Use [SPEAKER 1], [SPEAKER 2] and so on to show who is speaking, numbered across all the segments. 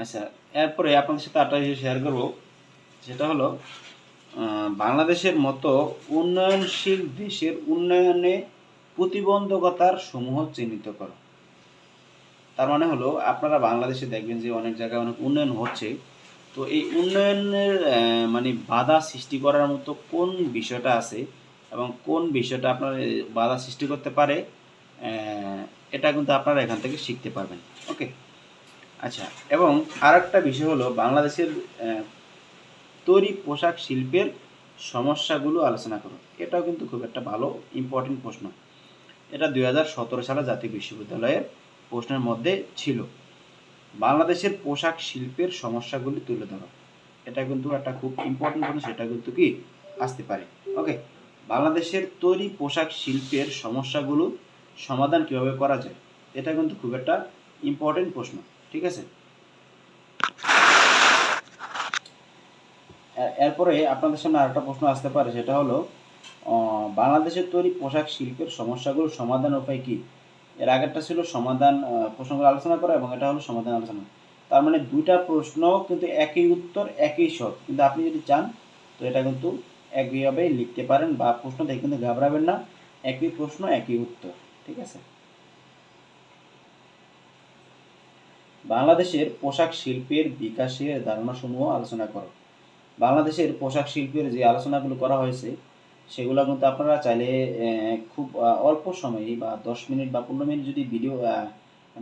[SPEAKER 1] আচ্ছা, এরপরে আপনাদের সাথে আরেকটা জিনিস শেয়ার করব, সেটা হলো বাংলাদেশের মতো উন্নয়নশীল দেশের উন্নয়নে প্রতিবন্ধকতার সমূহ চিহ্নিত করো। তার মানে হলো আপনারা বাংলাদেশে দেখবেন যে অনেক জায়গায় অনেক উন্নয়ন হচ্ছে, তো এই উন্নয়নের মানে বাধা সৃষ্টি করার মতো কোন বিষয়টা আছে এবং কোন বিষয়টা আপনার বাধা সৃষ্টি করতে পারে, এটা কিন্তু আপনারা এখান থেকে শিখতে পারবেন। ওকে, আচ্ছা। এবং আরেকটা বিষয় হলো বাংলাদেশের তৈরি পোশাক শিল্পের সমস্যাগুলো আলোচনা করো। এটাও কিন্তু খুব একটা ভালো ইম্পর্টেন্ট প্রশ্ন। এটা 2017 সালে জাতীয় বিশ্ববিদ্যালয়ের প্রশ্নের মধ্যে ছিল। বাংলাদেশের পোশাক শিল্পের সমস্যাগুলি তুলে ধরো। এটা কিন্তু একটা খুব ইম্পর্টেন্ট প্রশ্ন, সেটা কিন্তু কি আসতে পারে। ওকে, বাংলাদেশের তৈরি পোশাক শিল্পের সমস্যাগুলো সমাধান কিভাবে করা যায়, এটা কিন্তু খুব একটা ইম্পর্টেন্ট প্রশ্ন। ঠিক আছে, এরপরে আপনাদের সামনে আরেকটা প্রশ্ন আসতে পারে, সেটা হলো বাংলাদেশের তৈরি পোশাক শিল্পের সমস্যাগুলো সমাধানের উপায় কি। এর আগেরটা ছিল সমাধান প্রশ্নগুলো আলোচনা করা, এবং এটা হলো সমাধান আলোচনা। তার মানে দুইটা প্রশ্ন কিন্তু একই উত্তর একই সব, কিন্তু আপনি যদি চান তো এটা কিন্তু একইভাবে লিখতে পারেন, বা প্রশ্ন দেখে কিন্তু ঘাবড়াবেন না, একই প্রশ্ন একই উত্তর। ঠিক আছে, বাংলাদেশের পোশাক শিল্পের বিকাশের ধারণাসমূহ আলোচনা করো। বাংলাদেশের পোশাক শিল্পের যে আলোচনাগুলো করা হয়েছে সেগুলো কিন্তু আপনারা চাইলে খুব অল্প সময়ে বা 10 মিনিট বা 15 মিনিট যদি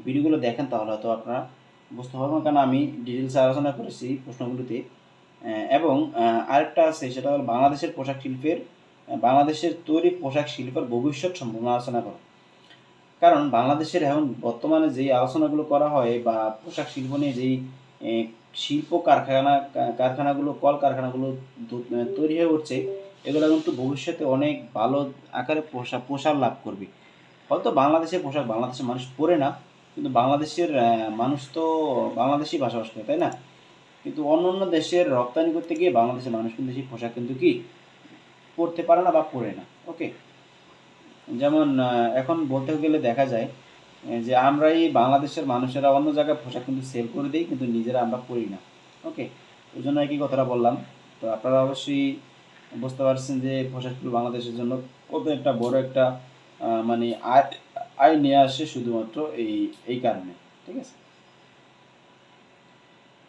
[SPEAKER 1] ভিডিওগুলো দেখেন তাহলে হয়তো আপনারা বুঝতে পারবেন, কারণ আমি ডিটেলসে আলোচনা করেছি প্রশ্নগুলোতে। এবং আরেকটা আছে, সেটা হলো বাংলাদেশের পোশাক শিল্পের বাংলাদেশের তৈরি পোশাক শিল্পের ভবিষ্যৎ সম্ভাবনা আলোচনা করো। কারণ বাংলাদেশের এখন বর্তমানে যেই আলোচনাগুলো করা হয় বা পোশাক শিল্প নিয়ে যেই শিল্প কারখানাগুলো কলকারখানাগুলো তৈরি হয়ে উঠছে, এগুলো কিন্তু ভবিষ্যতে অনেক ভালো আকারে প্রসার লাভ করবে। হয়তো বাংলাদেশের পোশাক বাংলাদেশের মানুষ পরে না, কিন্তু বাংলাদেশের মানুষ তো বাংলাদেশি ভাষাভাষী করে, তাই না? কিন্তু অন্য অন্য দেশের রপ্তানি করতে গিয়ে বাংলাদেশের মানুষ কিন্তু সেই পোশাক কিন্তু কি পরতে পারে না বা পরে না। ওকে, যেমন এখন বলতে গেলে দেখা যায় যে আমরাই বাংলাদেশের মানুষেরা অন্য জায়গায় পোশাক কিন্তু সেল করে দিই, কিন্তু নিজেরা আমরা পরি না। ওকে, ওই জন্য একই কথাটা বললাম। তো আপনারা অবশ্যই বুঝতে পারছেন যে পোশাকগুলো বাংলাদেশের জন্য কত একটা বড় একটা মানে আয় আয় নিয়ে আসে শুধুমাত্র এই কারণে। ঠিক আছে,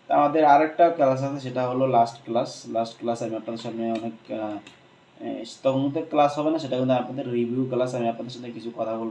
[SPEAKER 1] তা আমাদের আরেকটা ক্লাস আছে, সেটা হলো লাস্ট ক্লাস আমি আপনাদের সামনে অনেক তখন ক্লাস হবে না, সেটা কিন্তু আপনাদের রিভিউ ক্লাস, আমি আপনাদের সাথে কিছু কথা বলবো।